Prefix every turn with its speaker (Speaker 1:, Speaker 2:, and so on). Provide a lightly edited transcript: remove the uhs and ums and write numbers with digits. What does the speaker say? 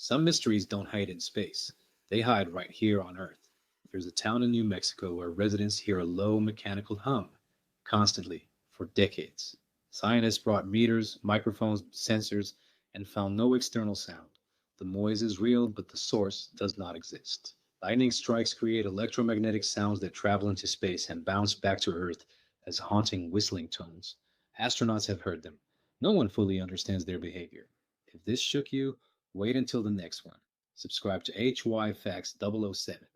Speaker 1: Some mysteries don't hide in space, they hide right here on Earth. There's a town in New Mexico where residents hear a low mechanical hum constantly for decades. Scientists brought meters, microphones, sensors, and found no external sound. The noise is real, but the source does not exist. Lightning strikes create electromagnetic sounds that travel into space and bounce back to Earth as haunting whistling tones. Astronauts have heard them. No one fully understands their behavior. If this shook you, wait until the next one. Subscribe to HY Facts 007.